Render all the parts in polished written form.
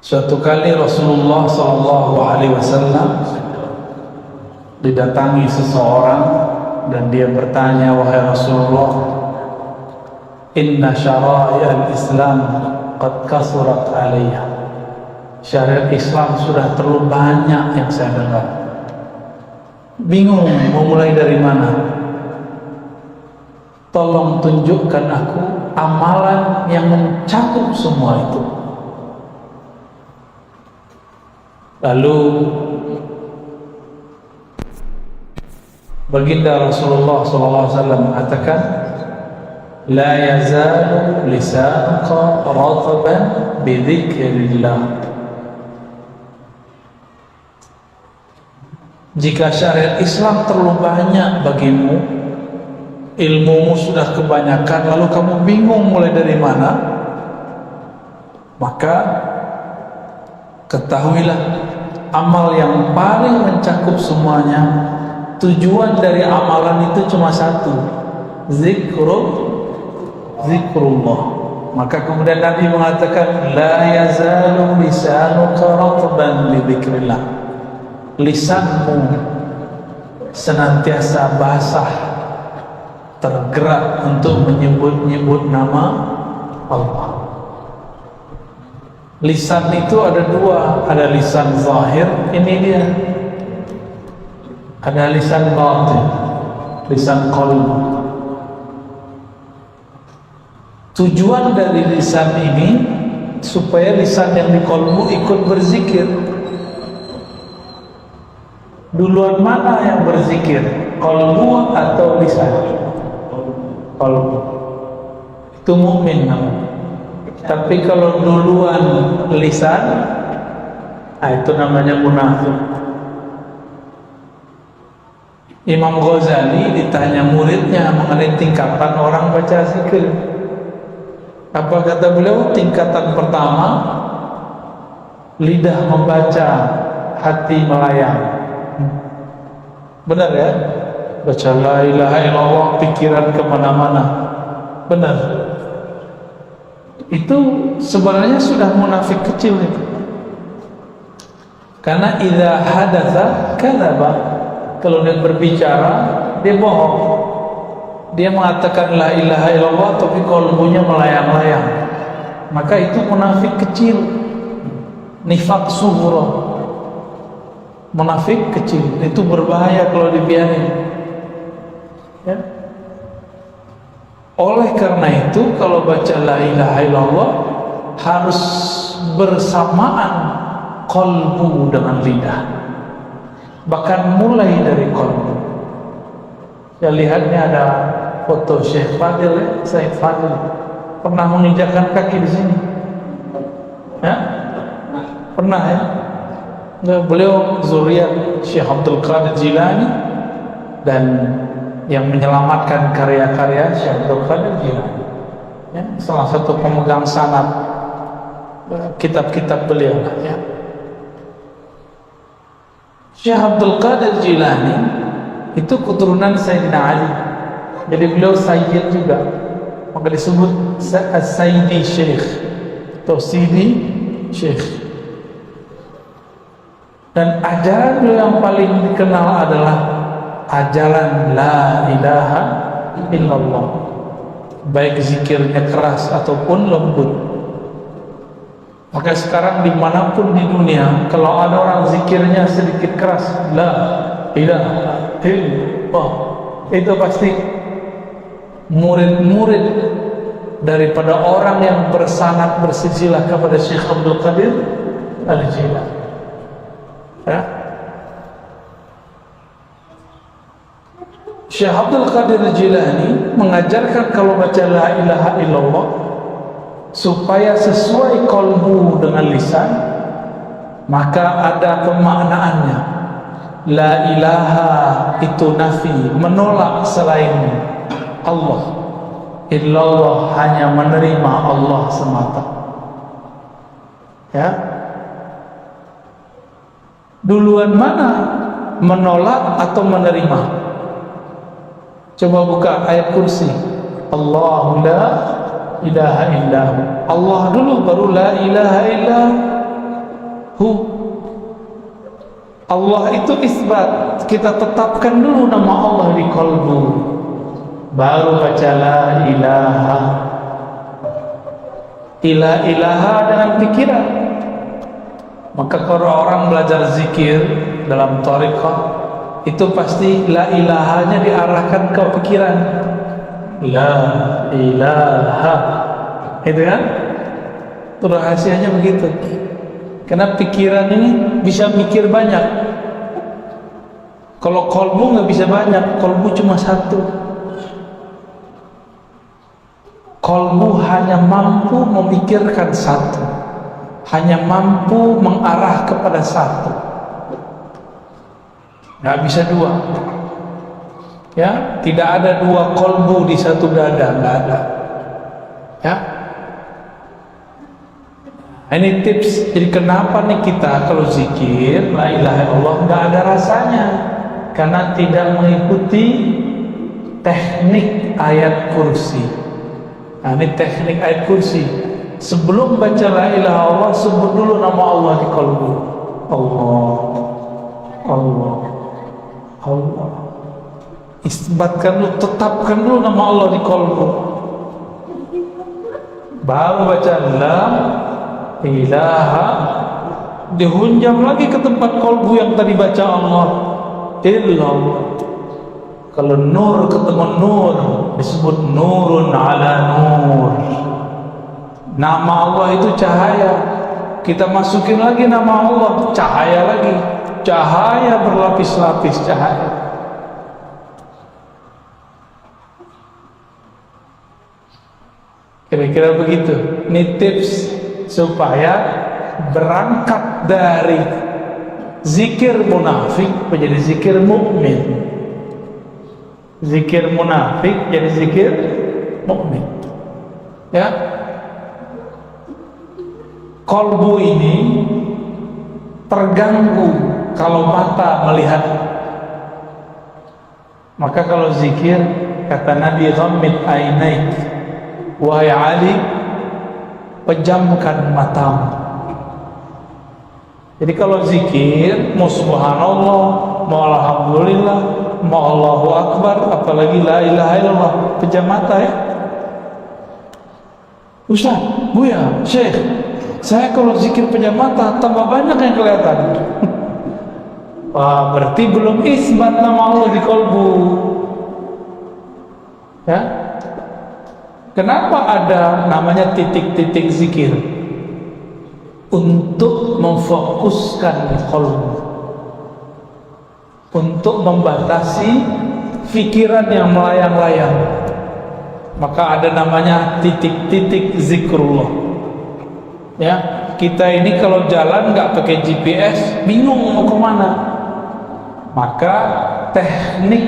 Suatu kali Rasulullah SAW didatangi seseorang dan dia bertanya, "Wahai Rasulullah, inna syara'i al-Islam qad kasurat alayya." Syariat Islam sudah terlalu banyak yang saya dengar. Bingung mau mulai dari mana. Tolong tunjukkan aku amalan yang mencakup semua itu. Lalu baginda Rasulullah SAW mengatakan, "La yazalu lisanuka rataban bidzikrillah." Jika syariat Islam terlalu banyak bagimu, ilmumu sudah kebanyakan, lalu kamu bingung mulai dari mana, maka ketahuilah amal yang paling mencakup semuanya, tujuan dari amalan itu cuma satu, zikrullah. Maka kemudian Nabi mengatakan, la yazalu lisanuka ratban bi dzikrillah. Lisanmu senantiasa basah, tergerak untuk menyebut-nyebut nama Allah. Lisan itu ada dua, ada lisan zahir, ini dia. Ada lisan batin, lisan qalbi. Tujuan dari lisan ini supaya lisan yang di qalbu ikut berzikir. Duluan mana yang berzikir? Qalbu atau lisan? Qalbu. Itu mukmin namanya. Tapi kalau duluan lisan, itu namanya munafik. Imam Ghazali ditanya muridnya mengenai tingkatan orang baca zikir. Apa kata beliau? Tingkatan pertama, lidah membaca, hati melayang. Benar ya? Baca la ilaha illallah, pikiran kemana-mana. Benar. Itu sebenarnya sudah munafik kecil itu. Karena idza hadatsa kadzaba, kalau dia berbicara dia bohong. Dia mengatakan la ilaha illallah tapi qalbunya melayang-layang. Maka itu munafik kecil. Nifaq sughra. Munafik kecil itu berbahaya kalau dibiarin. Ya. Oleh karena itu kalau baca la ilaha illallah harus bersamaan qalbu dengan lidah, bahkan mulai dari qalbu. Ya, lihatnya ada foto Syekh Fadil, Syekh Fadil pernah menginjakkan kaki di sini, ya? Pernah ya? Nah, beliau zuriat Syekh Abdul Qadir Jilani dan yang menyelamatkan karya-karya Syekh Abdul Qadir Jilani, ya, salah satu pemegang sanad kitab-kitab beliau, ya. Syekh Abdul Qadir Jilani itu keturunan Sayyidina Ali, jadi beliau Sayyid juga, maka disebut Sayyidi Syekh atau Sidi Syekh. Dan ajaran beliau yang paling dikenal adalah ajaran la ilaha illallah, baik zikirnya keras ataupun lembut. Maka sekarang dimanapun di dunia, kalau ada orang zikirnya sedikit keras, la ilaha illallah, itu pasti murid-murid daripada orang yang bersanad bersilsilah kepada Syekh Abdul Qadir Al-Jilani, ya. Syekh Abdul Qadir Jilani mengajarkan kalau baca la ilaha illallah supaya sesuai qalbu dengan lisan, maka ada pemaknaannya. La ilaha itu nafi, menolak selain Allah. Illallah hanya menerima Allah semata. Ya. Duluan mana? Menolak atau menerima? Coba buka ayat kursi. Allahu la ilaha illahu. Allah dulu baru la ilaha illahu. Allah itu isbat, kita tetapkan dulu nama Allah di qalbu, baru baca la ilaha. Ilaha dengan pikiran. Maka kalau orang belajar zikir dalam thariqah, itu pasti la ilahanya diarahkan ke pikiran. La ilaha, itu kan? Itu rahasianya begitu. Karena pikiran ini bisa mikir banyak. Kalau kolbu nggak bisa banyak, kolbu cuma satu. Kolbu hanya mampu memikirkan satu, hanya mampu mengarah kepada satu. Nggak bisa dua. Ya, tidak ada dua kolbu di satu dada, nggak ada. Ya. Ini tips. Jadi kenapa nih kita kalau zikir la ilaha illallah nggak ada rasanya? Karena tidak mengikuti teknik ayat kursi. Nah, ini teknik ayat kursi. Sebelum baca la ilaha illallah, sebut dulu nama Allah di qalbu. Allah, Allah, Allah. Isbatkan dulu, tetapkan dulu nama Allah di qalbu. Baru baca la ilaha, dihunjam lagi ke tempat kolbu yang tadi baca Allah illallah. Kalau nur ketemu nur, disebut nurun ala nur. Nama Allah itu cahaya, kita masukin lagi nama Allah, cahaya lagi, cahaya berlapis-lapis cahaya. Kira-kira begitu. Ini tips supaya berangkat dari zikir munafik menjadi zikir mukmin. Zikir munafik jadi zikir mukmin. Ya. Kolbu ini terganggu kalau mata melihat. Maka kalau zikir, kata Nabi, ghammid ainaik, wahai Ali, pejamkan matamu. Jadi kalau zikir, mau subhanallah, mau alhamdulillah, mau Allahu akbar, apalagi la ilaha illallah, pejam mata ya. Ustaz, Buya, Syekh, saya kalau zikir pejam mata tambah banyak yang kelihatan. Wah, berarti belum isbat nama Allah di kolbu. Ya. Kenapa ada namanya titik-titik zikir? Untuk memfokuskan qalbu, untuk membatasi pikiran yang melayang-layang. Maka ada namanya titik-titik zikrullah. Ya, kita ini kalau jalan nggak pakai GPS, bingung mau kemana. Maka teknik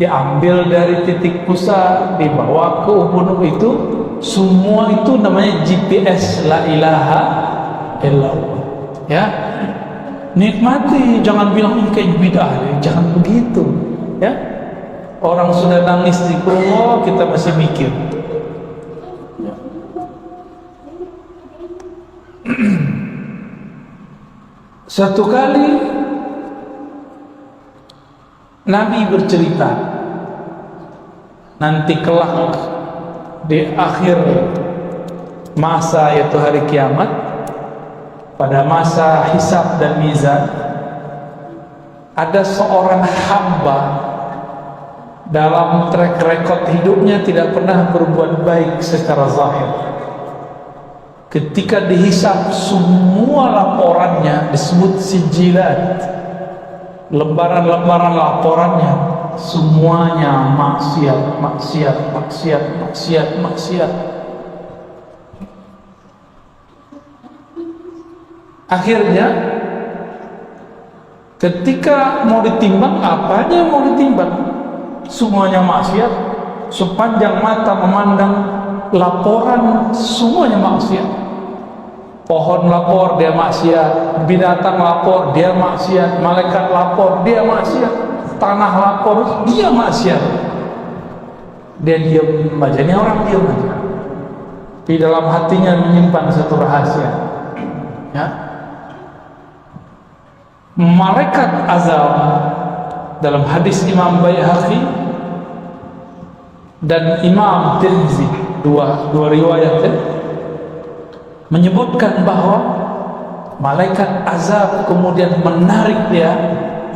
diambil dari titik pusat, dibawa ke ubun itu, semua itu namanya GPS la ilaha illallah. Ya, nikmati, jangan bilang ini kayak bid'ah, jangan begitu. Ya, orang sudah nangis di zikrullah, kita masih mikir. Ya. Satu kali Nabi bercerita, nanti kelak di akhir masa, yaitu hari kiamat, pada masa hisab dan mizan, ada seorang hamba dalam track record hidupnya tidak pernah berbuat baik secara zahir. Ketika dihisab, semua laporannya disebut sijilat, lembaran-lembaran laporannya semuanya maksiat, maksiat, maksiat, maksiat, maksiat. Akhirnya ketika mau ditimbang, apanya yang mau ditimbang? Semuanya maksiat. Sepanjang mata memandang laporan, semuanya maksiat. Pohon lapor, dia maksiat. Binatang lapor, dia maksiat. Malaikat lapor, dia maksiat. Tanah lapor, dia maksiat. Dia diam aja. Ini orang diam aja. Di dalam hatinya menyimpan satu rahasia. Ya, malaikat azab dalam hadis Imam Baihaqi dan Imam Tirmizi, dua riwayat menyebutkan bahwa malaikat azab kemudian menarik dia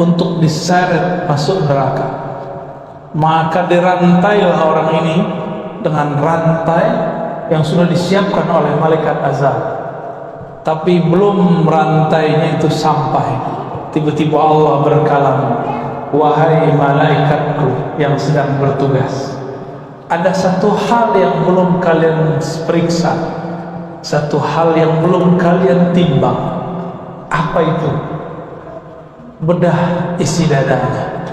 untuk diseret masuk neraka. Maka dirantailah orang ini dengan rantai yang sudah disiapkan oleh malaikat azab. Tapi belum rantainya itu sampai, tiba-tiba Allah berkalam, wahai malaikatku yang sedang bertugas, ada satu hal yang belum kalian periksa, satu hal yang belum kalian timbang. Apa itu? Bedah isi dadanya,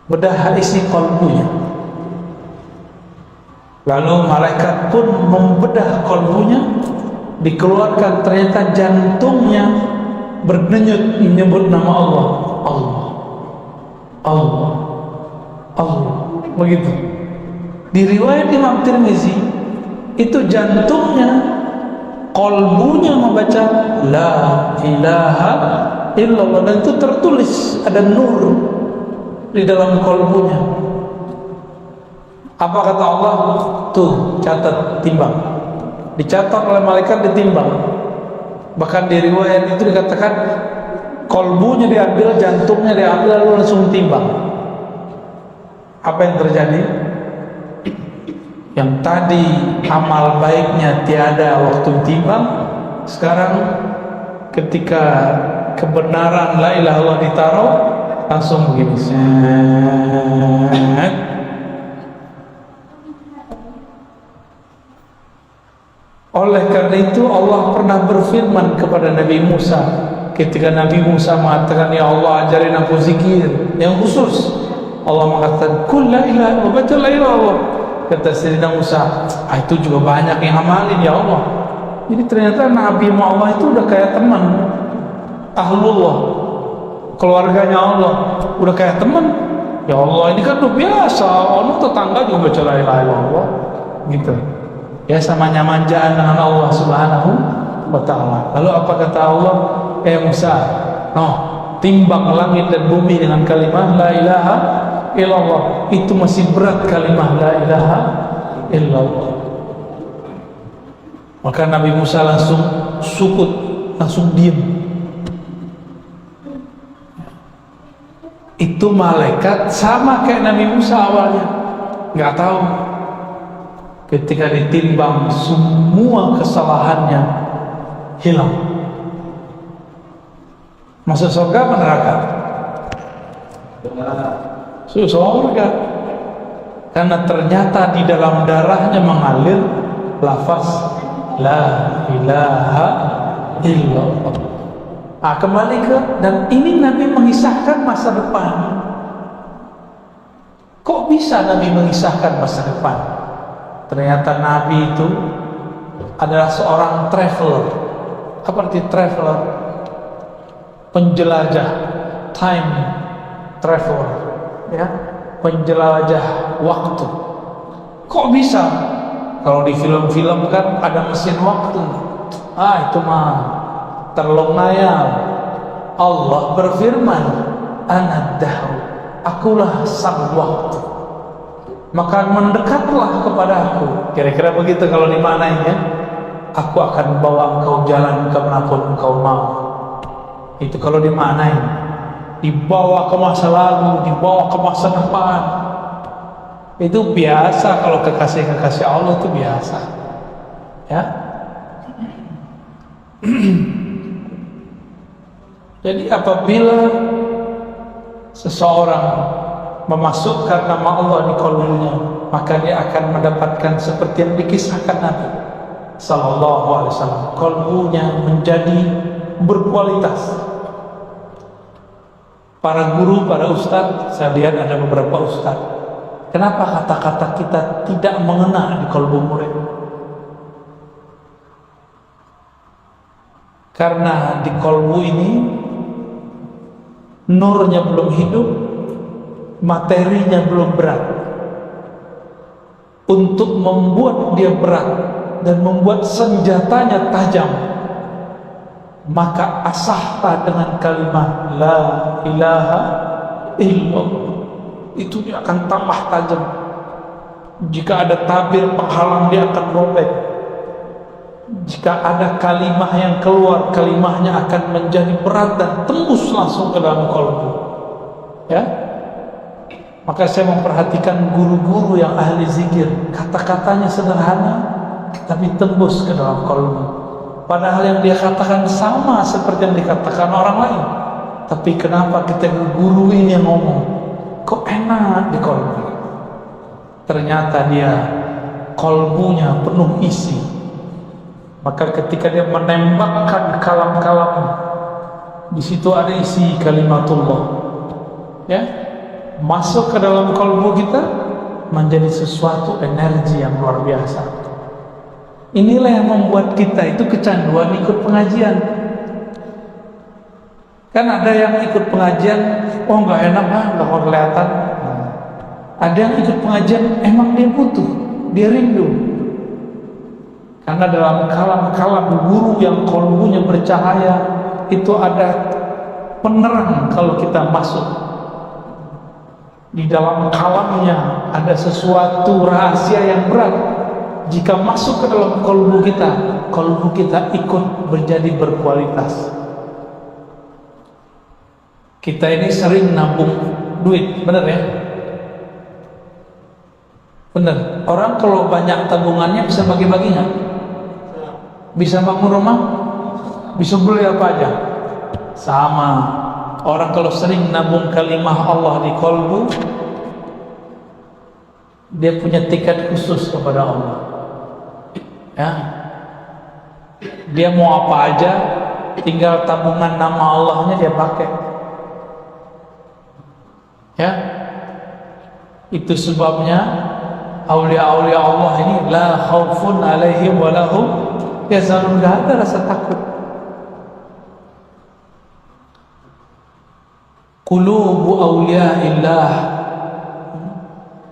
bedah isi kalbunya. Lalu malaikat pun membedah kalbunya, dikeluarkan, ternyata jantungnya berdenyut menyebut nama Allah, Allah, Allah, Allah, begitu. Di riwayat Imam Tirmizi itu jantungnya, kalbunya membaca la ilaha illallah, dan itu tertulis, ada nur di dalam kalbunya. Apa kata Allah? Tuh, catat, timbang. Dicatat oleh malaikat, ditimbang. Bahkan di riwayat itu dikatakan kalbunya diambil, jantungnya diambil, lalu langsung timbang. Apa yang terjadi? Yang tadi amal baiknya tiada waktu timbang, sekarang ketika kebenaran la ilaha illallah ditaruh, langsung begini. Oleh karena itu Allah pernah berfirman kepada Nabi Musa ketika Nabi Musa mengatakan, ya Allah ajarin aku zikir yang khusus. Allah mengatakan kul la ilaha illallah, baca la ilaha illallah. Kata Sayyidina Musa, itu juga banyak yang amalin ya Allah. Jadi ternyata Nabi Allah itu udah kayak teman ahlullah, keluarganya Allah, udah kayak teman. Ya Allah, ini kan udah biasa, orang tetangga juga baca la ilaha illallah gitu. Ya, samanya manjaan dengan Allah Subhanahu wa ta'ala. Lalu apa kata Allah? Musa, timbang langit dan bumi dengan kalimah la ilaha illallah. Itu masih berat kalimah la ilaha illallah. Maka Nabi Musa langsung sukut, langsung diam. Itu malaikat sama kayak Nabi Musa awalnya, nggak tahu. Ketika ditimbang, semua kesalahannya hilang. Masuk surga, neraka? Surga. Karena ternyata di dalam darahnya mengalir lafaz la ilaha illallah. Kembali ke, dan ini Nabi mengisahkan masa depan. Kok bisa Nabi mengisahkan masa depan? Ternyata Nabi itu adalah seorang traveler. Apa arti traveler? Penjelajah, time traveler, ya, penjelajah waktu. Kok bisa? Kalau di film-film kan ada mesin waktu. Itu mah terlongnayal. Allah berfirman, ana dahr, akulah sang waktu. Maka mendekatlah kepada aku. Kira-kira begitu kalau dimaknainya. Aku akan bawa engkau jalan kemanapun engkau mau. Itu kalau dimaknai. Dibawa ke masa lalu, dibawa ke masa depan. Itu biasa kalau kekasih-kekasih Allah, itu biasa. Ya. Jadi apabila seseorang memasukkan nama Allah di kalbunya, maka dia akan mendapatkan seperti yang dikisahkan Nabi Sallallahu Alaihi Wasallam. Kalbunya menjadi berkualitas. Para guru, para ustadz, saya lihat ada beberapa ustadz. Kenapa kata-kata kita tidak mengena di kalbu murid? Karena di kalbu ini nurnya belum hidup, materinya belum berat. Untuk membuat dia berat dan membuat senjatanya tajam, maka asahta dengan kalimat la ilaha illallah, itu dia akan tambah tajam. Jika ada tabir penghalang, dia akan robek. Jika ada kalimah yang keluar, kalimahnya akan menjadi berat dan tembus langsung ke dalam kalbu. Ya, maka saya memperhatikan guru-guru yang ahli zikir, kata-katanya sederhana tapi tembus ke dalam kalbu. Padahal yang dia katakan sama seperti yang dikatakan orang lain, tapi kenapa kita guru ini yang ngomong kok enak di kalbu? Ternyata dia kalbunya penuh isi. Maka ketika dia menembakkan kalam-kalam, di situ ada isi kalimatullah, ya, masuk ke dalam kalbu kita, menjadi sesuatu energi yang luar biasa. Inilah yang membuat kita itu kecanduan ikut pengajian. Kan ada yang ikut pengajian, oh nggak enak lah, nggak mau kelihatan. Ada yang ikut pengajian, emang dia butuh, dia rindu. Karena dalam kalam-kalam guru yang kalbunya bercahaya, itu ada penerang kalau kita masuk. Di dalam kalamnya ada sesuatu rahasia yang berat. Jika masuk ke dalam kalbu kita ikut menjadi berkualitas. Kita ini sering nabung duit, benar ya? Benar. Orang kalau banyak tabungannya bisa bagi-bagi nggak? Bisa bangun rumah? Bisa beli apa aja? Sama. Orang kalau sering nabung kalimah Allah di kalbu, dia punya tiket khusus kepada Allah. Ya, dia mau apa aja, tinggal tabungan nama Allahnya dia pakai. Ya, itu sebabnya aulia-aulia Allah ini la khaufun alaihim wa lahum yahzanun, enggak ada rasa takut. Qulubu auliaillah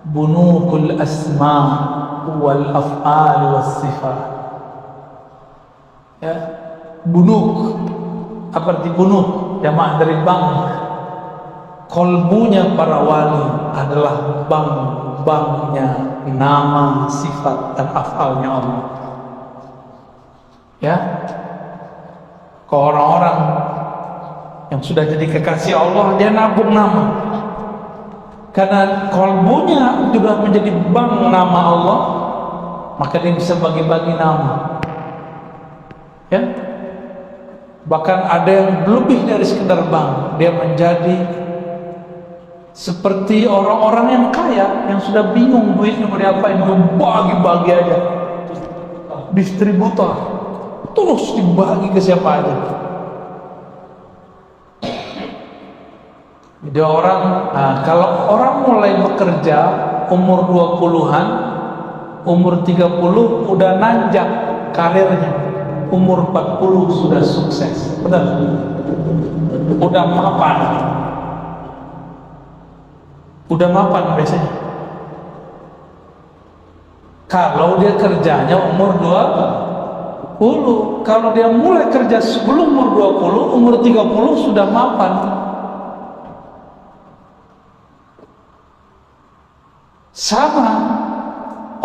bunukul asma wal af'al was sifat. Ya, bunuk, apa arti bunuk? Jamaah dari bank. Kalbunya para wali adalah bank-banknya nama, sifat dan af'alnya Allah. Ya, kalau orang-orang yang sudah jadi kekasih Allah, dia nabung nama. Karena kalbunya juga menjadi bank nama Allah, maka dia bisa bagi-bagi nama. Ya, bahkan ada yang lebih dari sekedar bank, dia menjadi seperti orang-orang yang kaya yang sudah bingung duitnya mau diapain, mau bagi-bagi aja. Distributor, terus dibagi ke siapa aja. Jadi orang, kalau orang mulai bekerja umur 20-an, umur 30 udah nanjak karirnya, umur 40 sudah sukses, benar? Udah mapan biasanya. Kalau dia kerjanya umur 20, kalau dia mulai kerja sebelum umur 20, umur 30 sudah mapan. Sama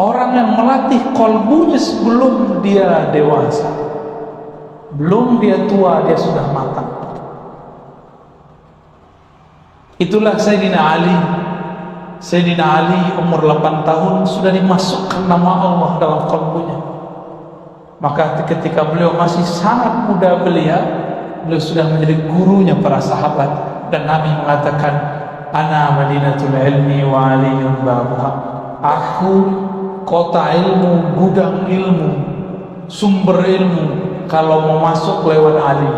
orang yang melatih kalbunya sebelum dia dewasa, belum dia tua, dia sudah matang. Itulah Sayyidina Ali. Sayyidina Ali umur 8 tahun sudah dimasukkan nama Allah dalam kalbunya. Maka ketika beliau masih sangat muda beliau sudah menjadi gurunya para sahabat, dan Nabi mengatakan, Ana madinatul ilmi wa aliyun babuha. Aku kota ilmu, gudang ilmu, sumber ilmu. Kalau mau masuk lewat Ali,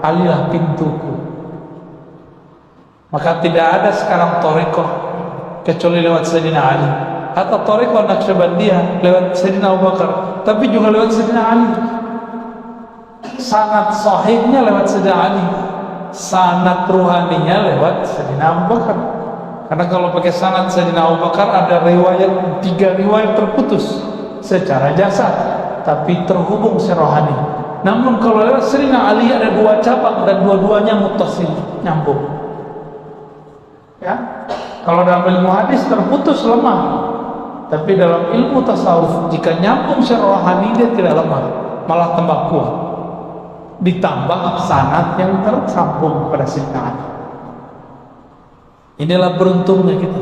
Alilah pintuku. Maka tidak ada sekarang thariqah kecuali lewat Sayyidina Ali, atau thariqah Naqsyabandiyah lewat Sayyidina Abu Bakar, tapi juga lewat Sayyidina Ali. Sanad sahihnya lewat Sayyidina Ali, sanad ruhaninya lewat Sayyidina Abu Bakar. Karena kalau pakai sanad Sayyidina Abu Bakar ada tiga riwayat terputus secara jasad, tapi terhubung secara rohani. Namun kalau lewat Sirina Ali ada dua cabang dan dua-duanya muttasil, nyambung. Ya, kalau dalam ilmu hadis terputus lemah, tapi dalam ilmu tasawuf jika nyambung secara rohani dia tidak lemah, malah tambah kuat. Ditambah sanad yang tersambung pada Sirina Ali. Inilah beruntungnya kita.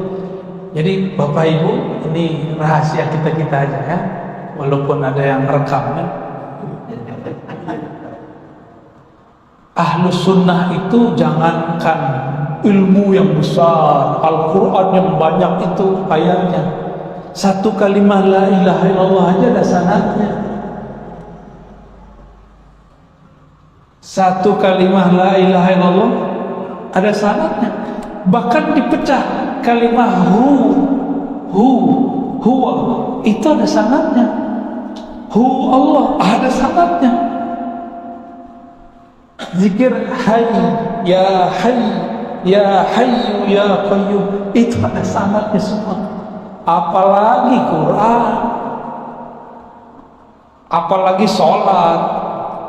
Jadi Bapak Ibu, ini rahasia kita aja ya, walaupun ada yang rekam ya. Ahlus sunnah itu jangankan ilmu yang besar, Al-Quran yang banyak itu ayatnya, satu kalimat la ilaha illallah aja ada sanadnya. Satu kalimat la ilaha illallah ada sanadnya. Bahkan dipecah kalimat huwa itu ada sanadnya. Allah ada sanadnya. Zikir hayy ya hayyu ya qayyum itu ada sanadnya semua. Apalagi Quran, apalagi sholat,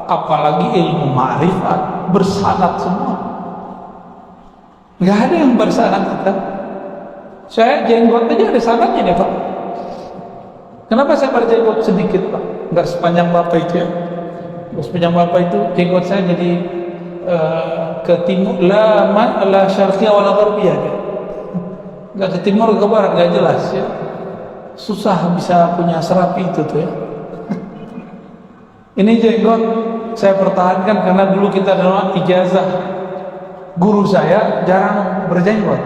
apalagi ilmu ma'rifat, bersanad semua. Nggak ada yang bersanad kita. Saya jenggot aja ada sanadnya nih Pak. Kenapa saya berjenggot sedikit Pak? Nggak sepanjang Bapak itu ya. Sepanjang Bapak itu jenggot saya jadi ke timur, la syarqiyah wala gharbiyah. Nggak ke timur ke barat, nggak jelas ya. Susah bisa punya serapi itu tuh ya. Ini jenggot saya pertahankan karena dulu kita dalam ijazah guru saya jarang berjenggot,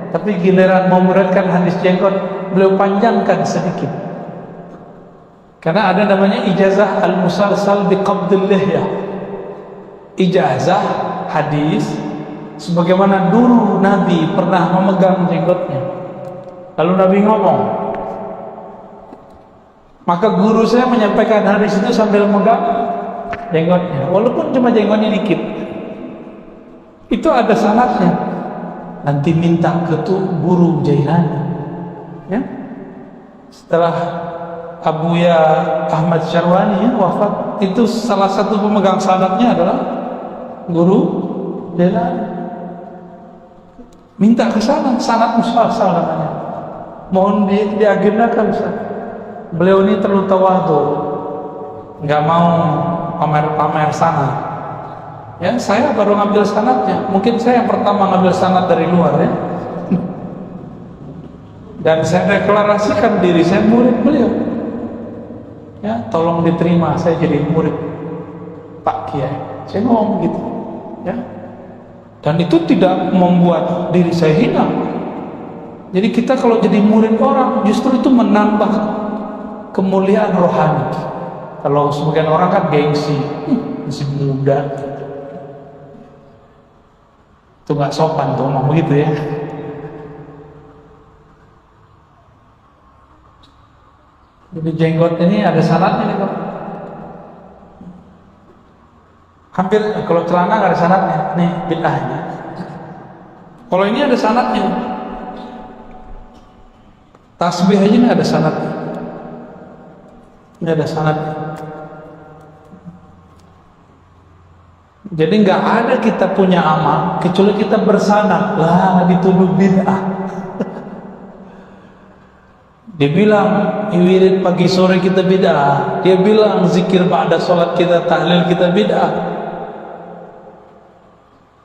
tapi giliran mau memuridkan hadis jenggot beliau panjangkan sedikit. Karena ada namanya ijazah al-musalsal biqabdil lihyah. Ijazah hadis sebagaimana dulu Nabi pernah memegang jenggotnya. Lalu Nabi ngomong, maka guru saya menyampaikan hadis itu sambil megang jenggotnya, walaupun cuma jenggotnya dikit. Itu ada sanadnya. Nanti minta ke guru Jailani. Ya. Setelah Abuya Ahmad Syarwani wafat, itu salah satu pemegang sanadnya adalah guru Jailani. Minta ke sana, sanad musalsal namanya. Mohon diagendakan Ustaz. Beliau ini terlalu tawadhu, nggak mau pamer-pamer sanad. Ya, saya baru ngambil sanadnya. Mungkin saya yang pertama ngambil sanad dari luar ya. Dan saya deklarasikan diri saya murid beliau. Ya, tolong diterima saya jadi murid Pak Kiai. Saya ngomong gitu, ya. Dan itu tidak membuat diri saya hina. Jadi kita kalau jadi murid orang, justru itu menambah kemuliaan rohani. Kalau sebagian orang kan gengsi, masih muda, itu nggak sopan tuh ngomong begitu ya. Jadi jenggot ini ada sanadnya nih Pak. Hampir kalau celana nggak ada sanadnya, nih bid'ahnya. Kalau ini ada sanadnya. Tasbih aja nih ada sanadnya. Ini ada sanadnya. Jadi nggak ada kita punya amal kecuali kita bersanad, lah dituduh bid'ah. Dia bilang wirid pagi sore kita bid'ah. Dia bilang zikir ba'da sholat kita, tahlil kita bid'ah.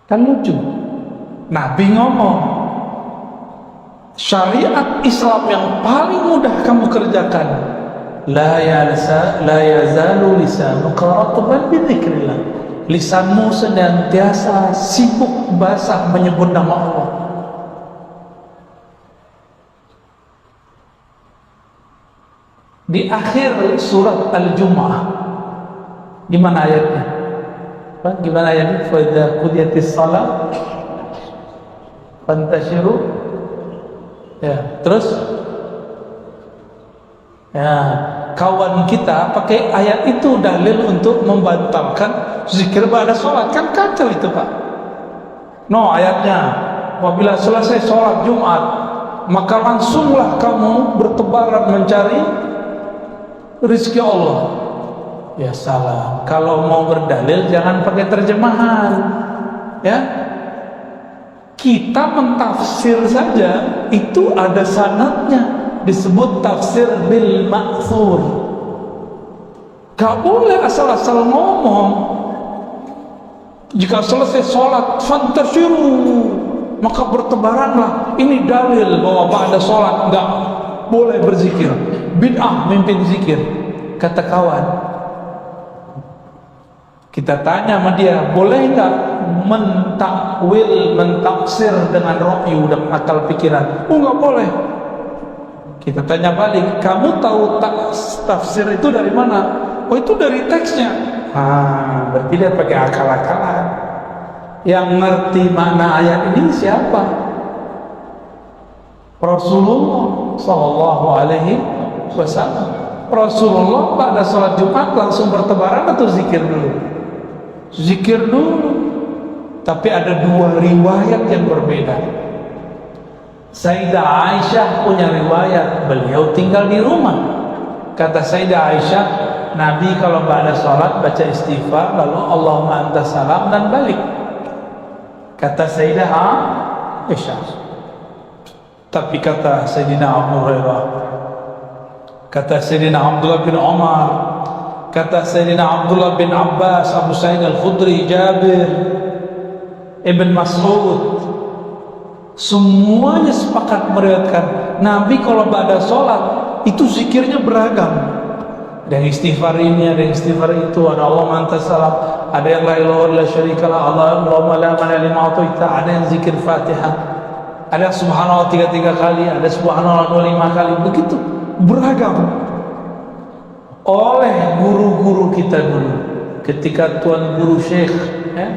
Kan lucu. Nabi ngomong, syariat Islam yang paling mudah kamu kerjakan, la yazalu lisanuka ratban bidzikrillah. Lisanmu senantiasa sibuk basah menyebut nama Allah. Di akhir surat Al-Jumu'ah, di mana ayatnya? Gimana ayatnya? Fa idza qudiyatis shalah fantashiru. Ya, terus ya, kawan kita pakai ayat itu dalil untuk membatalkan zikir ba'da sholat. Kan kacau itu Pak. No, ayatnya apabila selesai sholat Jumat maka langsunglah kamu bertebaran mencari rizki Allah. Ya salah. Kalau mau berdalil jangan pakai terjemahan. Ya. Kita mentafsir saja itu ada sanadnya, disebut tafsir bil ma'thur. Gak boleh asal-asal ngomong. Jika selesai sholat fantashiru, maka bertebaranlah. Ini dalil bahwa ba'da sholat gak boleh berzikir. Bid'ah mimpin zikir. Kata kawan, kita tanya sama dia, boleh nggak mentakwil, mentafsir dengan ra'yu dan akal pikiran? Oh, nggak boleh. Kita tanya balik, kamu tahu tafsir itu dari mana? Oh, itu dari teksnya. Berarti dia pakai akal-akalan. Yang ngerti makna ayat ini siapa? Rasulullah Sallallahu Alaihi Wasallam. Rasulullah pada sholat Jumat langsung bertebaran atau zikir dulu? Zikir dulu. Tapi ada dua riwayat yang berbeda. Sayyidah Aisyah punya riwayat, beliau tinggal di rumah. Kata Sayyidah Aisyah, Nabi kalau pada sholat baca istighfar, lalu Allahumma anta salam dan balik. Kata Sayyidah Aisyah. Tapi kata Sayyidina Abu Hurairah, kata Sayyidina Abdullah bin Umar, kata Sayyidina Abdullah bin Abbas, Abu Sa'id Al-Khudri, Jabir, Ibn Mas'ud, semuanya sepakat meriwayatkan Nabi kalau pada sholat itu zikirnya beragam. Ada yang istighfar ini, ada yang istighfar itu, ada Allahumma anta salam, ada yang la ilaha illa syarikalah, Allahumma la mana lima a'taita, ada yang zikir Fatihah, ada yang subhanallah 3 kali, ada subhanallah 25 kali, begitu beragam. Oleh guru-guru kita dulu, ketika Tuan Guru Syekh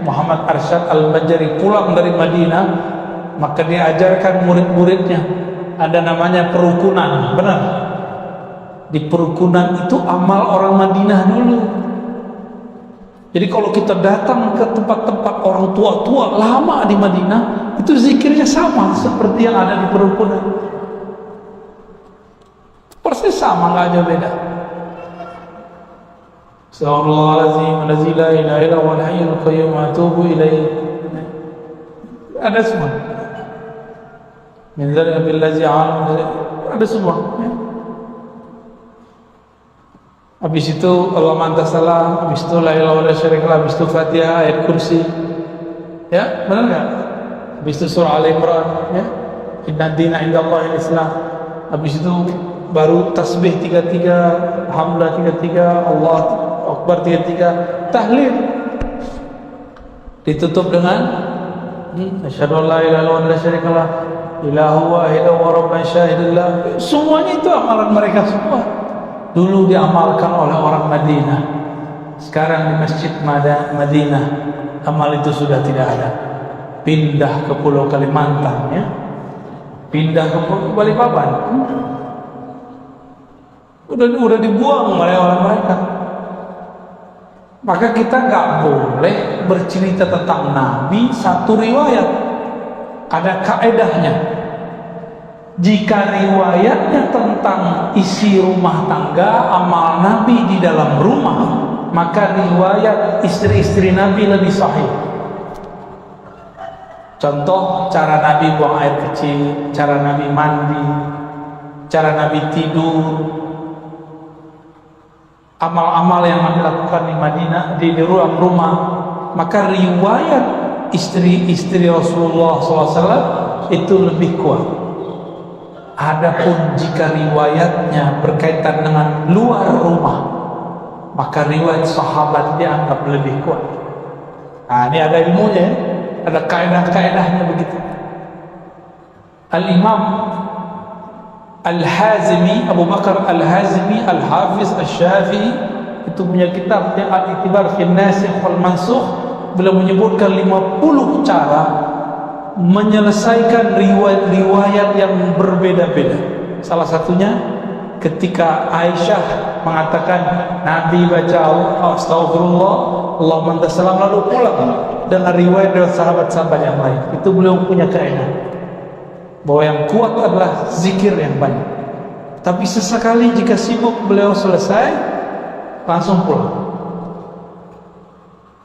Muhammad Arsyad Al-Bajari pulang dari Madinah, maka dia ajarkan murid-muridnya ada namanya perukunan. Benar, di perukunan itu amal orang Madinah dulu. Jadi kalau kita datang ke tempat-tempat orang tua-tua lama di Madinah, itu zikirnya sama seperti yang ada di perukunan. Persis sama, nggak jauh beda. Astagfirullahaladzim, allazi la ilaha illa huwal hayyul qayyum wa atubu ilaih. Ada semua. Min dzalika billazi alam, ada semua. Habis itu Allahumma anta salam, habis itu la ilaha illa syarikalah, habis itu Fatihah, ayat kursi. Ya, benar enggak? Habis itu surah Al-Imran, ya. Inna dina indallahi al-Islam. Habis itu baru tasbih 33, hamdah 33, Allah Akbar 33, tahlil. Ditutup dengan asyhadu an la ilaha illallah la syarikalah, ilahu wahidun wa rabban syahidillah. Semuanya itu amalan mereka semua. Dulu diamalkan oleh orang Madinah. Sekarang di Masjid Madinah amal itu sudah tidak ada. Pindah ke Pulau Kalimantan, ya. Pindah ke Balikpapan. Udah dibuang oleh orang mereka. Maka kita nggak boleh bercerita tentang Nabi satu riwayat. Ada kaedahnya. Jika riwayatnya tentang isi rumah tangga, amal Nabi di dalam rumah, maka riwayat istri-istri Nabi lebih sahih. Contoh, cara Nabi buang air kecil, cara Nabi mandi, cara Nabi tidur, amal-amal yang Nabi lakukan di Madinah, di ruang rumah, maka riwayat istri-istri Rasulullah SAW itu lebih kuat. Adapun jika riwayatnya berkaitan dengan luar rumah, maka riwayat sahabat dianggap lebih kuat. Nah, ini ada ilmunya, ada kaedah-kaedahnya begitu. Al-Imam Al-Hazimi, Abu Bakar Al-Hazimi Al-Hafiz Al-Syafi'i, itu punya kitab yang Al-I'tibar fi Nasikh wal Mansukh. Beliau menyebutkan 50 cara menyelesaikan riwayat-riwayat yang berbeda-beda. Salah satunya ketika Aisyah mengatakan Nabi baca astagfirullah, Allahumma anta salam, lalu pulang dengan riwayat dari sahabat-sahabat yang lain. Itu beliau punya kaidah bahwa yang kuat adalah zikir yang banyak. Tapi sesekali jika sibuk, beliau selesai langsung pulang.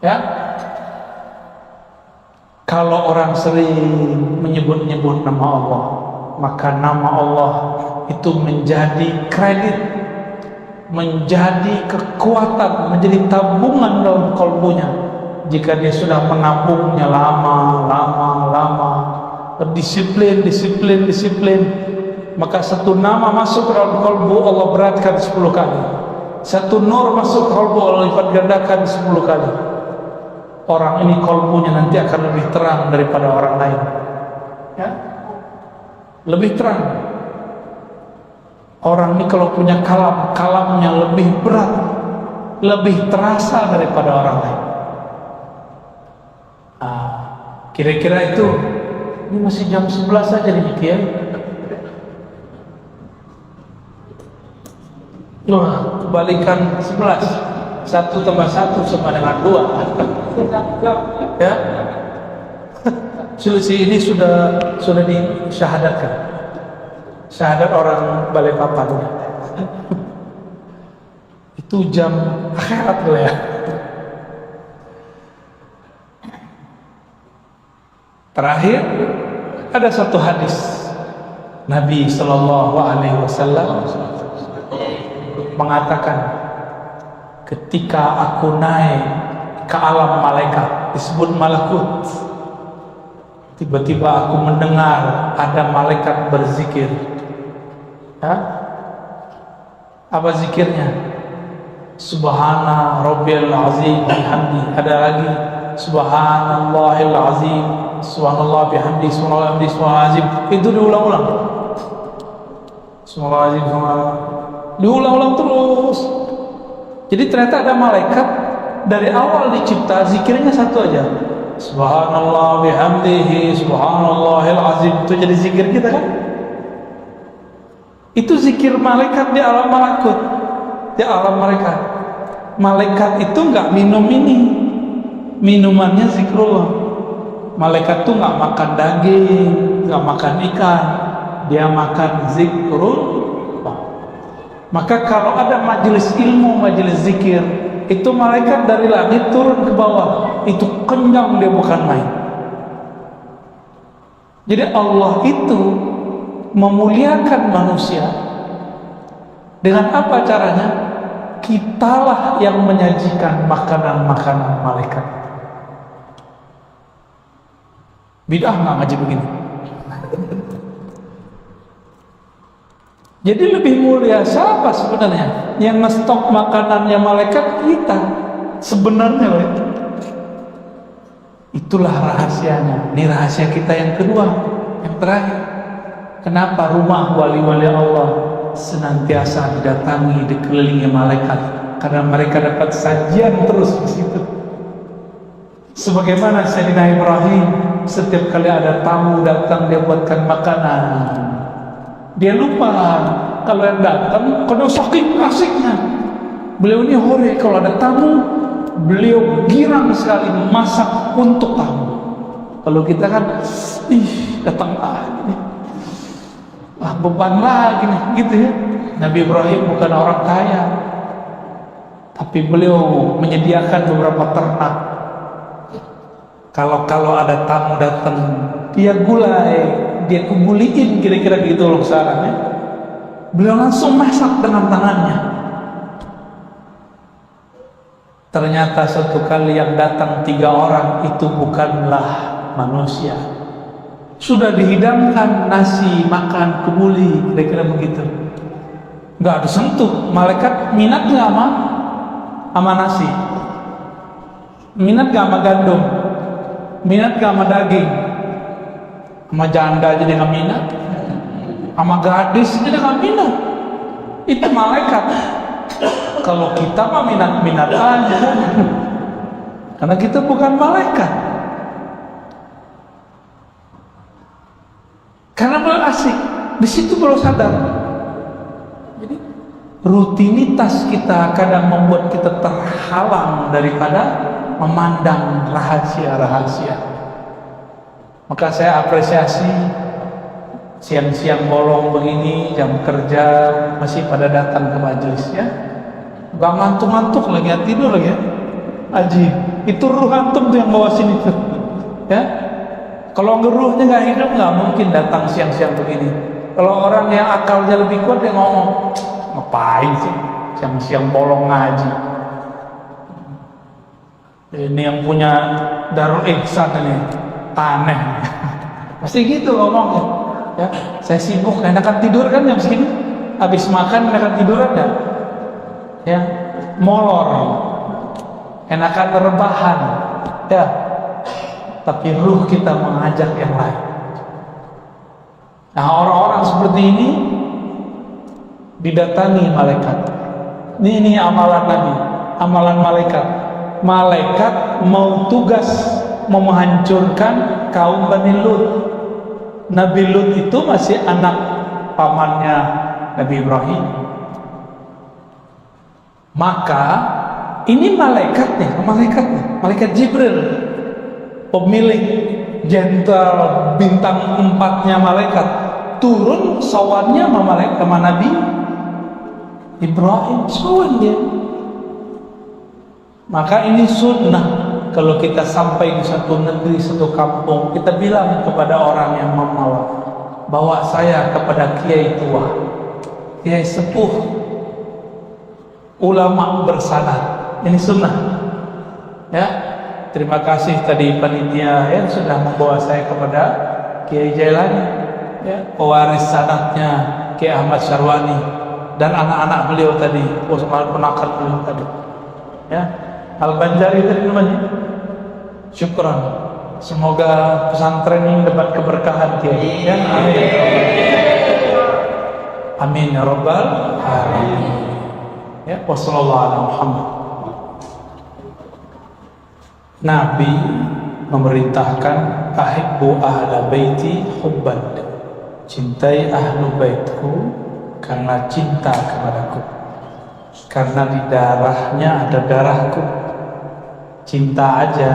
Ya, kalau orang sering menyebut-nyebut nama Allah, maka nama Allah itu menjadi kredit, menjadi kekuatan, menjadi tabungan dalam kalbunya. Jika dia sudah menabungnya lama, disiplin, maka satu nama masuk ke dalam kalbu, Allah beratkan 10 kali. Satu nur masuk ke kalbu, Allah lipat gandakan 10 kali. Orang ini kalbunya nanti akan lebih terang daripada orang lain. Ya, lebih terang. Orang ini kalau punya kalam, kalamnya lebih berat, lebih terasa daripada orang lain. Kira-kira itu. Ini masih jam 11 saja nih ya. Wah, kebalikan 11. 1 tambah 1 sama dengan 2. Ya. Selisih ini sudah disyahadatkan. Syahadat orang Balikpapan. Itu jam akhirat loh ya. Terakhir ada satu hadis Nabi Sallallahu Alaihi Wasallam mengatakan, ketika aku naik ke alam malaikat, disebut malakut, tiba-tiba aku mendengar ada malaikat berzikir. Apa zikirnya? Subhana Rabbiyal Azim bihamdi. Ada lagi Subhanallahil Azim, Subhanallah bihamdi, Subhanallah bihamdi, Subhanallah azim. Itu diulang-ulang. Subhanallah azim, Subhanallah. Diulang-ulang terus. Jadi ternyata ada malaikat dari awal dicipta zikirnya satu aja. Subhanallah bihamdihi, Subhanallahil azim. Itu jadi zikir kita kan? Itu zikir malaikat di alam malakut, di alam malaikat. Malaikat itu nggak minum ini, minumannya zikrullah. Malaikat itu nggak makan daging, nggak makan ikan, dia makan zikrullah. Maka kalau ada majelis ilmu, majelis zikir, itu malaikat dari langit turun ke bawah, itu kenyang, dia bukan main. Jadi Allah itu memuliakan manusia dengan apa caranya? Kitalah yang menyajikan makanan-makanan malaikat. Bid'ah nggak ngaji begini? Jadi lebih mulia siapa sebenarnya? Yang ngestok makanannya malaikat kita sebenarnya. Itulah rahasianya. Ini rahasia kita yang kedua, yang terakhir. Kenapa rumah wali-wali Allah senantiasa didatangi, dikelilingi malaikat? Karena mereka dapat sajian terus di situ. Sebagaimana Sayyidina Ibrahim, setiap kali ada tamu datang dia buatkan makanan. Dia lupa kalau yang datang, kalau saking asiknya. Beliau ini hore kalau ada tamu, beliau girang sekali masak untuk tamu. Kalau kita kan, datang lagi, beban lagi nih, gitu ya. Nabi Ibrahim bukan orang kaya, tapi beliau menyediakan beberapa ternak. Kalau ada tamu datang, dia gulai, dia kubuliin, kira-kira gitu loh sarannya. Beliau langsung masak dengan tangannya. Ternyata satu kali yang datang 3 orang itu bukanlah manusia. Sudah dihidangkan nasi, makan, kebuli, kira-kira begitu. Nggak disentuh. Malaikat minat nggak sama nasi? Minat nggak sama gandum? Minat nggak sama daging? Sama janda aja dia nggak minat, sama gadis aja dia nggak minat. Itu malaikat. Kalau kita mah minat-minat aja, karena kita bukan malaikat. Karena baru asik, di situ baru sadar. Jadi rutinitas kita kadang membuat kita terhalang daripada memandang rahasia-rahasia. Maka saya apresiasi siang-siang bolong begini, jam kerja masih pada datang ke majelisnya. Gak ngantuk-ngantuk lagi, tidur lagi ya. Ajib. Itu ruh antum tuh yang ngawasin itu. Ya. Kalau ruhnya nggak hidup, nggak mungkin datang siang-siang begini. Kalau orang yang akalnya lebih kuat, dia ngomong, ngapain sih siang-siang bolong ngaji? Ini yang punya Darul Ihsan ini aneh. Pasti gitu ngomongnya. Ya, saya sibuk, enakan tidur kan jam segini. Habis makan enakan tiduran ya. Ya, molor. Enakan rebahan. Ya. Tapi ruh kita mengajak yang lain. Nah, orang-orang seperti ini didatangi malaikat. Ini amalan Nabi, amalan malaikat. Malaikat mau tugas mau menghancurkan kaum Bani Lut. Nabi Lut itu masih anak pamannya Nabi Ibrahim. Maka ini malaikat malaikat Jibril, pemilik jenderal bintang 4-nya malaikat, turun sawannya sama Nabi Ibrahim, sawan dia. Maka ini sunnah, kalau kita sampai di satu negeri, satu kampung, kita bilang kepada orang yang membawa, bawa saya kepada kiai tua, kiai sepuh, ulama bersanad. Ini sunnah. Ya, terima kasih tadi panitia yang sudah membawa saya kepada Kiai Jailani, ya, pewaris sanadnya Kiai Ahmad Syarwani dan anak-anak beliau tadi, ponakan beliau tadi. Ya, Al-Banjari tadi namanya. Syukran. Semoga pesantren ini dapat keberkahan Kiai. Ya, amin. Amin ya rabbal alamin. Ya, wassallallahu ala Muhammad. Nabi memerintahkan ahibbu ahla baiti hubban, cintai ahlu baitku karena cinta kepadaku, karena di darahnya ada darahku. Cinta aja,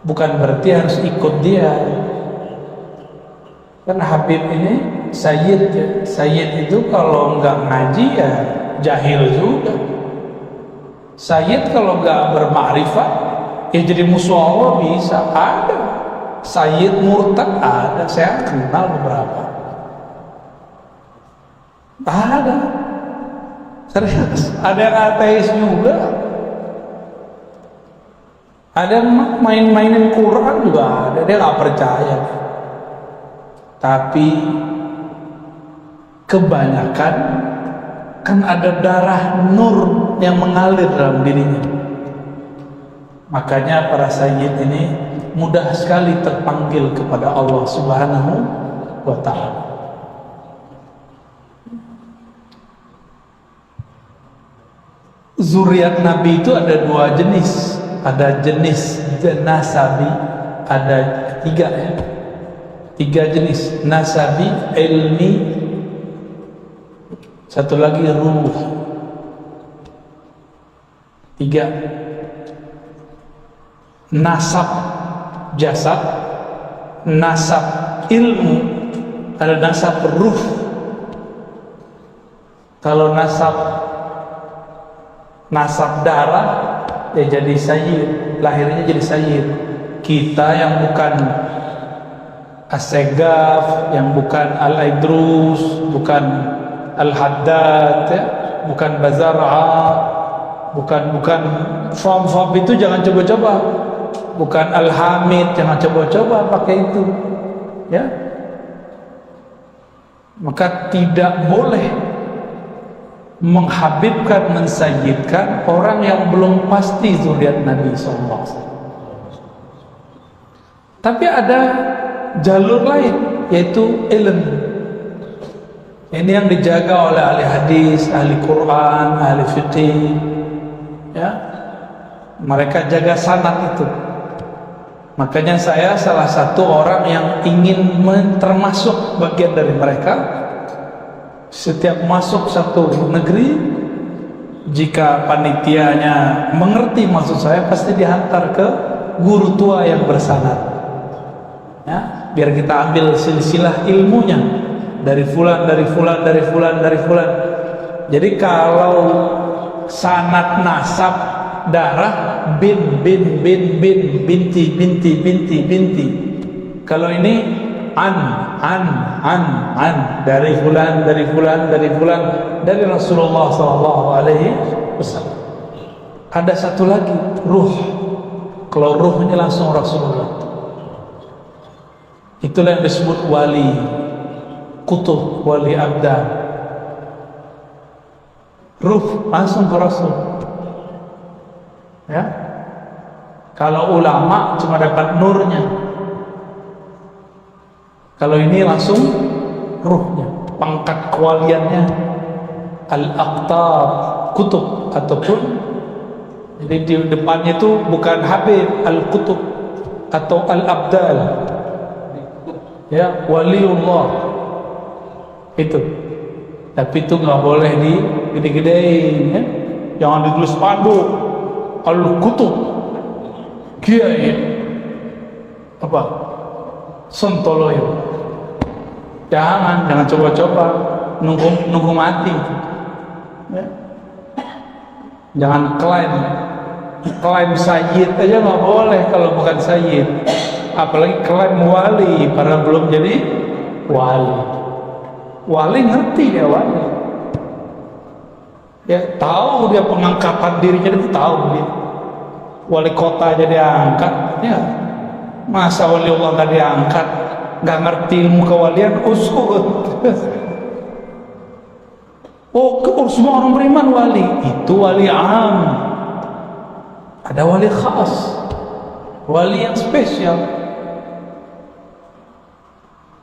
bukan berarti harus ikut dia. Kan Habib ini Sayyid, Sayyid itu kalau nggak ngaji ya jahil juga. Sayyid kalau nggak bermakrifat ya jadi musuh Allah bisa. Ada Sayyid murtad, ada, saya kenal beberapa. Ada, serius, ada yang ateis juga, ada yang main-mainin Quran juga ada, dia nggak percaya. Tapi kebanyakan kan ada darah nur yang mengalir dalam dirinya. Makanya para sayyid ini mudah sekali terpanggil kepada Allah Subhanahu wa ta'ala. Zuriat Nabi itu ada 2 jenis. Ada jenis nasabi, ada 3 ya. 3 jenis, nasabi, ilmi, satu lagi ruh. 3. Nasab jasad, nasab ilmu, ada nasab ruh. Kalau nasab darah ya jadi sayyid, lahirnya jadi sayyid. Kita yang bukan As-Segaf, yang bukan Al-Aidrus, bukan Al-Haddad ya, bukan Bazar'a, bukan form itu jangan coba-coba, bukan Al-Hamid, jangan coba-coba pakai itu ya. Maka tidak boleh menghabibkan, mensayyidkan orang yang belum pasti zuriat Nabi SAW. Tapi ada jalur lain, yaitu ilmu. Ini yang dijaga oleh ahli hadis, ahli Quran, ahli fiqih ya. Mereka jaga sanad itu. Makanya saya salah satu orang yang ingin termasuk bagian dari mereka. Setiap masuk satu negeri, jika panitianya mengerti maksud saya, pasti dihantar ke guru tua yang bersanad ya, biar kita ambil silsilah ilmunya dari fulan, dari fulan, dari fulan, dari fulan. Jadi kalau sanad nasab darah binti. Kalau ini an dari fulan dari Rasulullah sallallahu alaihi wasallam. Ada satu lagi ruh. Kalau ruhnya langsung Rasulullah. Itulah yang disebut wali kutub, wali abdal. Ruh langsung ke Rasul. Ya. Kalau ulama cuma dapat nurnya. Kalau ini langsung ruhnya, pangkat kewaliannya, al-aqtab, kutub ataupun jadi di depannya itu bukan Habib, al-kutub atau al-abdal. Ya, waliullah. Itu. Tapi itu nggak boleh di gede-gedein, ya. Jangan ditulis spanduk al-kutub kiai apa Sontoloyo. Jangan coba-coba nunggu mati, ya. Jangan klaim sayyid aja nggak boleh kalau bukan sayyid, apalagi klaim wali padahal belum jadi wali ngerti dia wali, ya tahu dia pengangkatan dirinya, itu tahu dia wali kota aja diangkat, ya masa wali Allah nggak diangkat, nggak ngerti ilmu kewalian, usul. Semua orang beriman wali, itu wali am. Ada wali khas, wali yang spesial.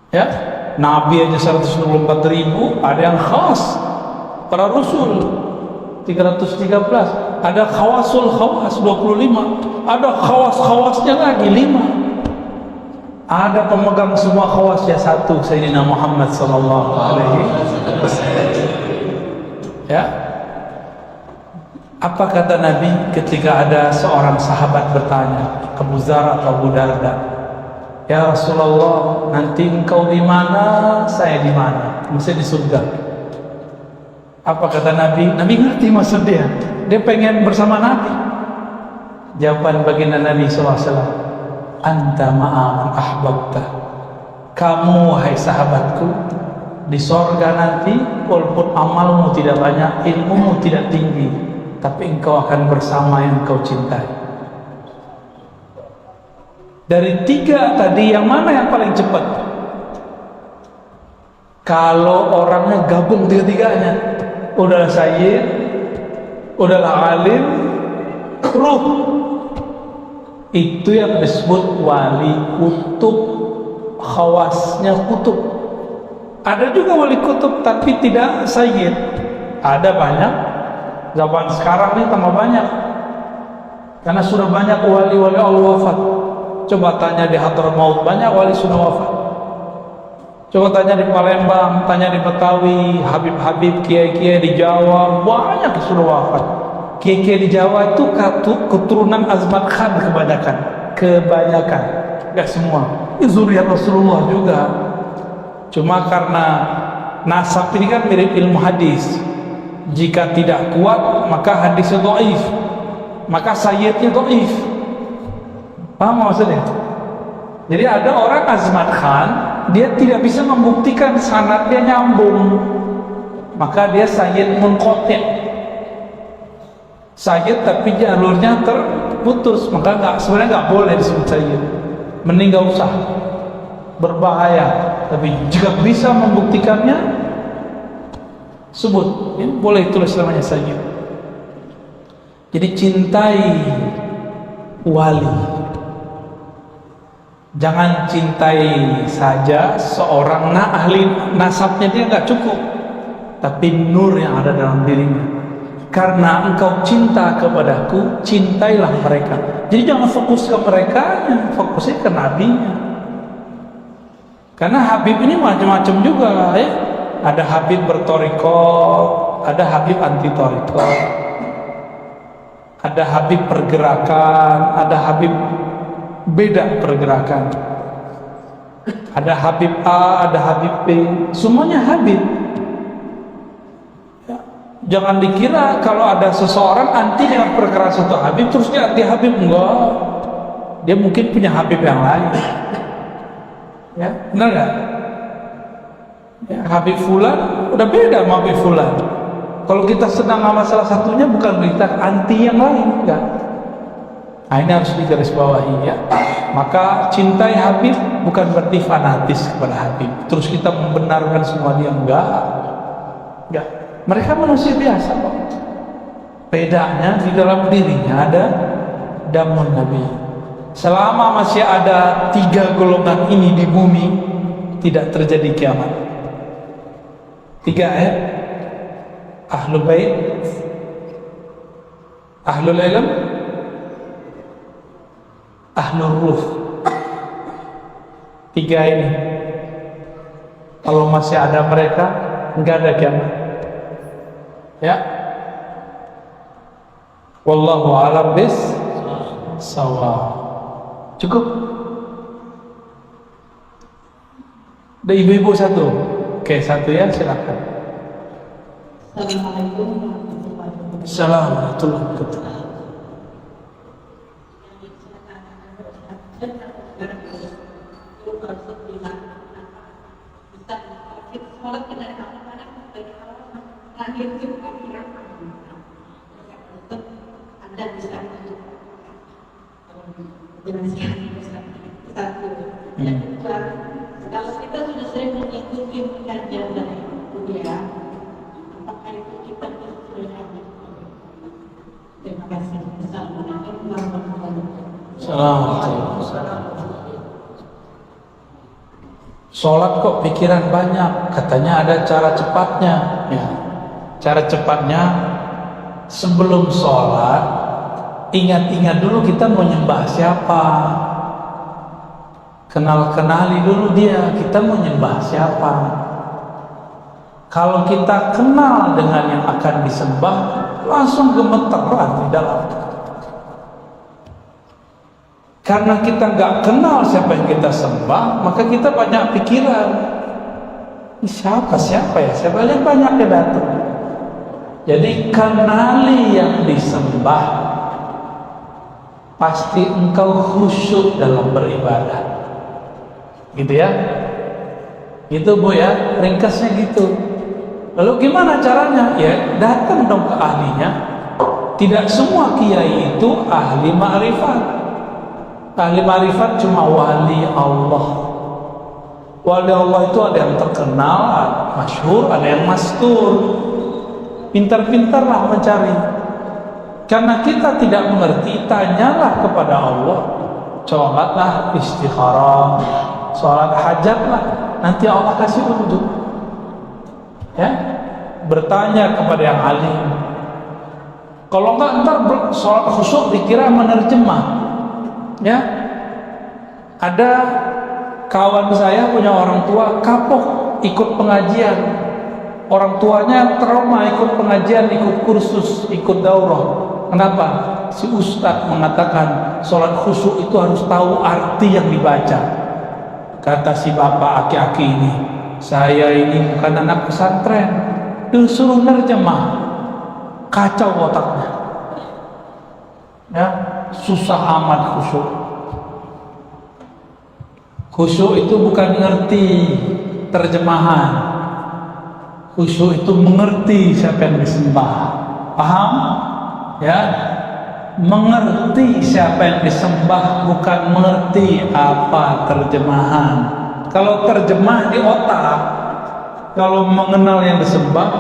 Ya, Nabi aja 124.000, ada yang khas. Para Rasul 313, ada khawasul khawas 25, ada khawas-khawasnya lagi 5. Ada pemegang semua khawasnya satu, Sayyidina Muhammad sallallahu alaihi wasallam. Ya. Apa kata Nabi ketika ada seorang sahabat bertanya, Abu Dzar atau Abu Darda, "Ya Rasulullah, nanti engkau di mana, saya di mana?" Mesti di surga. Apa kata Nabi? Nabi ngerti maksud dia. Dia pengen bersama Nabi. Jawaban baginda Nabi SAW, "Anta ma'aman ahbabta." Kamu, wahai sahabatku, di sorga nanti walaupun amalmu tidak banyak, ilmumu tidak tinggi, tapi engkau akan bersama yang kau cintai. Dari 3 tadi, yang mana yang paling cepat? Kalau orangnya gabung 3-tiganya, udahlah sayyid, udahlah alim, ruh, itu yang disebut wali kutub, khawasnya kutub. Ada juga wali kutub tapi tidak sayyid. Ada banyak. Zaman sekarang ini tambah banyak. Karena sudah banyak wali-wali Allah wafat. Coba tanya di Hadramaut, banyak wali sudah wafat. Coba tanya di Palembang, tanya di Betawi, Habib-habib, kiai-kiai di Jawa, banyak sudah wafat. Kiai-kiai di Jawa itu keturunan Azmat Khan kebanyakan. Enggak semua. Ini zuriat Rasulullah juga. Cuma karena nasab ini kan mirip ilmu hadis. Jika tidak kuat, maka hadisnya dhaif, maka sayyidnya dhaif. Paham maksudnya? Jadi ada orang Azmat Khan, dia tidak bisa membuktikan sanadnya nyambung, maka dia sayyid munqati'. Sayyid tapi jalurnya terputus, maka sebenarnya nggak boleh disebut sayyid. Mending nggak usah, berbahaya. Tapi jika bisa membuktikannya, sebut, ya, boleh tulis namanya saja. Jadi cintai wali, jangan cintai saja seorang ahli nasabnya, dia nggak cukup, tapi nur yang ada dalam dirinya. Karena engkau cinta kepadaku, cintailah mereka. Jadi jangan fokus ke mereka, fokusnya ke nabinya. Karena Habib ini macam-macam juga, ya. Ada Habib bertorikot, ada Habib anti torikot, ada Habib pergerakan, ada Habib beda pergerakan, ada Habib A, ada Habib B, semuanya Habib. Ya. Jangan dikira kalau ada seseorang anti dengan perkara satu Habib terus dia anti Habib. Enggak, dia mungkin punya Habib yang lain. Ya, benar nggak? Ya, Habib Fulan udah beda sama Habib Fulan. Kalau kita sedang sama salah satunya, bukan kita anti yang lain, enggak. Nah, ini harus digarisbawahi ya. Maka cintai Habib bukan berarti fanatis kepada Habib. Terus kita membenarkan semua dia, enggak. Mereka manusia biasa kok. Bedanya di dalam dirinya ada damun Nabi. Selama masih ada 3 golongan ini di bumi, tidak terjadi kiamat. 3 ya. Ahlul bait, ahlul ilm, ahlul ruh. 3 ini kalau masih ada mereka, enggak ada kiamat. Ya, wallahu a'lam bis-shawab. Cukup. Ada ibu-ibu satu. Oke, satu ya, silakan. Assalamualaikum warahmatullahi wabarakatuh. Assalamualaikum. Anda bisa jelaskan satu. Yang kedua, kalau kita sudah sering mengikuti kajian dari kuliah, apakah itu kita sudah? Terima kasih. Assalamualaikum warahmatullahi wabarakatuh. Sholat kok pikiran banyak, katanya ada cara cepatnya. Ya, cara cepatnya sebelum sholat, ingat-ingat dulu kita mau nyembah siapa. Kenali dulu dia, kita mau nyembah siapa. Kalau kita kenal dengan yang akan disembah, langsung gemeteran di dalam. Karena kita nggak kenal siapa yang kita sembah, maka kita banyak pikiran. Ini siapa ya? Siapa yang banyak yang datang. Jadi kenali yang disembah, pasti engkau khusyuk dalam beribadah. Gitu ya? Gitu Bu ya, ringkasnya gitu. Lalu gimana caranya? Ya datang dong ke ahlinya. Tidak semua kiai itu ahli ma'rifat. Ahli ma'rifat cuma wali Allah. Wali Allah itu ada yang terkenal, masyhur, ada yang mastur. Pintar-pintarlah mencari. Karena kita tidak mengerti, tanyalah kepada Allah. Sholatlah istikharah, sholat hajatlah, nanti Allah kasih unjuk. Ya, bertanya kepada yang alim. Kalau enggak, ntar sholat khusyuk dikira menerjemah. Ya, ada kawan saya punya orang tua kapok ikut pengajian. Orang tuanya trauma ikut pengajian, ikut kursus, ikut daurah. Kenapa? Si ustadz mengatakan sholat khusyuk itu harus tahu arti yang dibaca. Kata si bapak aki-aki ini, saya ini bukan anak pesantren, disuruh nerjemah, kacau otaknya. Ya, susah amat khusyuk. Khusyuk itu bukan ngerti terjemahan. Khusyuk itu mengerti siapa yang disembah. Paham? Ya, mengerti siapa yang disembah, bukan mengerti apa terjemahan. Kalau terjemah di otak, kalau mengenal yang disembah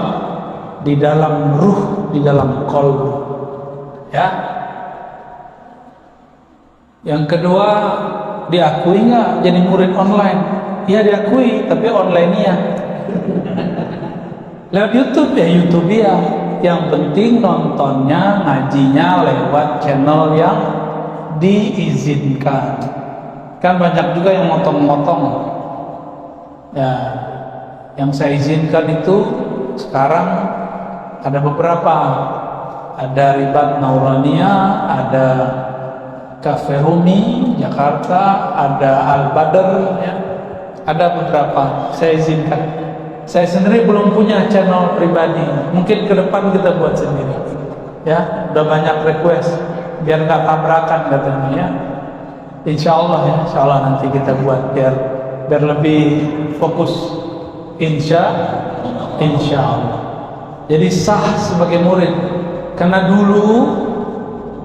di dalam ruh, di dalam qalbu. Ya. Yang kedua, diakui nggak jadi murid online? Iya diakui, tapi online-nya lewat YouTube ya, YouTube ya. Yang penting nontonnya, ngajinya lewat channel yang diizinkan. Kan banyak juga yang motong-motong. Ya, yang saya izinkan itu sekarang ada beberapa. Ada Ribat Naurania, ada Cafe Rumi Jakarta, ada Al Badr, ya. Ada beberapa saya izinkan. Saya sendiri belum punya channel pribadi. Mungkin ke depan kita buat sendiri. Ya, udah banyak request biar nggak tabrakan katanya ya. Insya Allah nanti kita buat biar lebih fokus. Insya Allah. Jadi sah sebagai murid. Karena dulu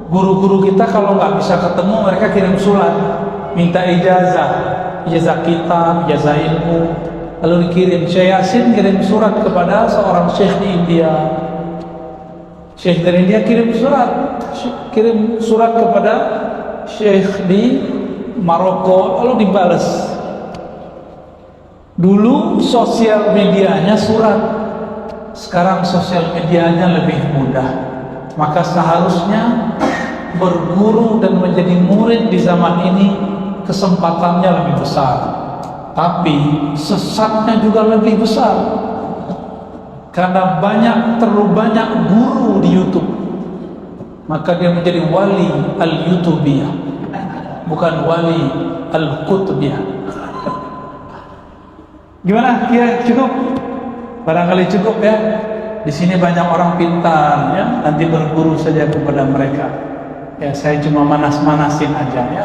guru-guru kita kalau nggak bisa ketemu mereka kirim surat, minta ijazah kitab, ijazah ilmu, lalu dikirim. Syekh Yasin kirim surat kepada seorang syekh di India. Syekh dari India kirim surat kepada syekh di Maroko, lalu dibalas. Dulu sosial medianya surat, sekarang sosial medianya lebih mudah. Maka seharusnya berguru dan menjadi murid di zaman ini kesempatannya lebih besar, tapi sesatnya juga lebih besar. Karena terlalu banyak guru di YouTube, maka dia menjadi wali al-YouTubiyah, bukan wali al-Qutbiyah. Gimana? Ya cukup, barangkali cukup ya. Di sini banyak orang pintar ya, nanti berguru saja kepada mereka. Ya saya cuma manas-manasin aja ya.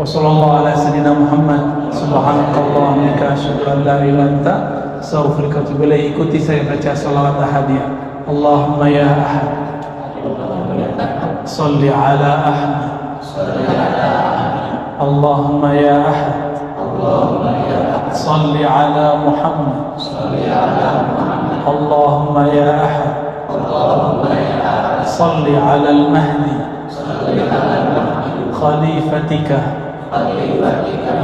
Wassalamualaikum Muhammad subhanakallahumma asyhadu an la ilaha illa anta astaghfiruka wa atubu ilaik. Ikuti saya baca salawat ahadiyah. Allahumma ya ahad salli ala ahmad. Allahumma ya ahad salli ala Muhammad. Allahumma ya ahad salli ala al-mahdi khalifatika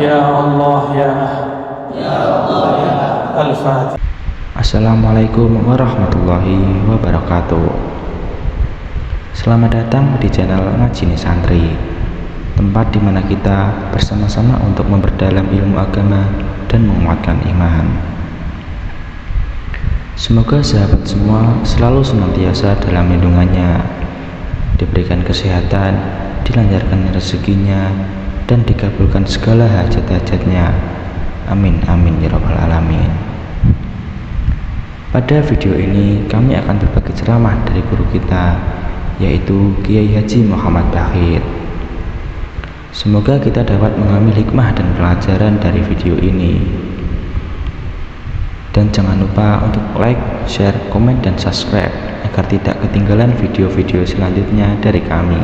ya Allah ya ahad. Al-Fatihah. Assalamualaikum warahmatullahi wabarakatuh. Selamat datang di channel Ngaji Nih Santri, tempat di mana kita bersama-sama untuk memperdalam ilmu agama dan menguatkan iman. Semoga sahabat semua selalu senantiasa dalam lindungannya, diberikan kesehatan, dilancarkan rezekinya, dan dikabulkan segala hajat-hajatnya. Amin amin ya rabbal alamin. Pada video ini kami akan berbagi ceramah dari guru kita, yaitu Kiai Haji Muhammad Baqir. Semoga kita dapat mengambil hikmah dan pelajaran dari video ini. Dan jangan lupa untuk like, share, komen, dan subscribe agar tidak ketinggalan video-video selanjutnya dari kami.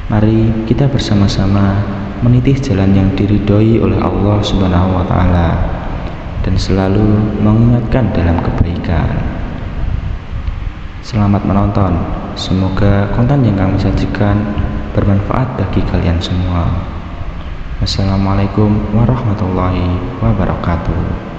Mari kita bersama-sama meniti jalan yang diridhoi oleh Allah Subhanahu wa Ta'ala dan selalu mengingatkan dalam kebaikan. Selamat menonton. Semoga konten yang kami sajikan bermanfaat bagi kalian semua. Wassalamualaikum warahmatullahi wabarakatuh.